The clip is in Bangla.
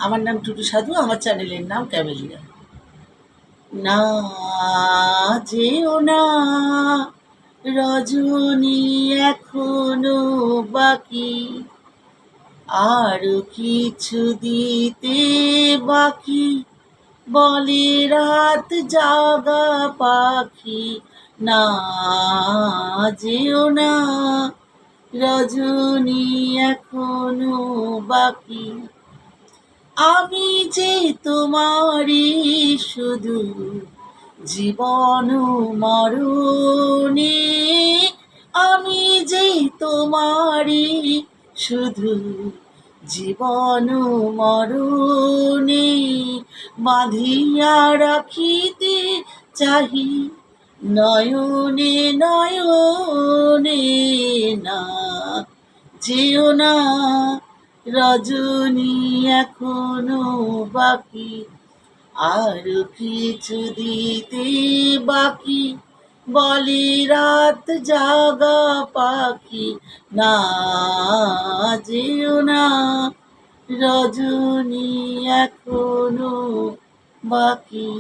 আমার নাম টুটু সাধু, আমার চ্যানেলের নাম ক্যামেলিয়া। না যেও না রজনী, এখনো বাকি, আরো কিছু দিতে বাকি, বলে রাত জাগা পাখি। না যেও না রজনী, এখনো বাকি, আমি যে তোমারই শুধু জীবন মরণে, আমি যে তোমারই শুধু জীবন মরণে, বাঁধিয়া রাখিতে চাহি নয়নে নয়নে। না যেও না রজনী, এখনো বাকি, আরো কিছু দিতে বাকি, বলে রাত জাগা পাখি। না যেও না রজনী, এখনো বাকি।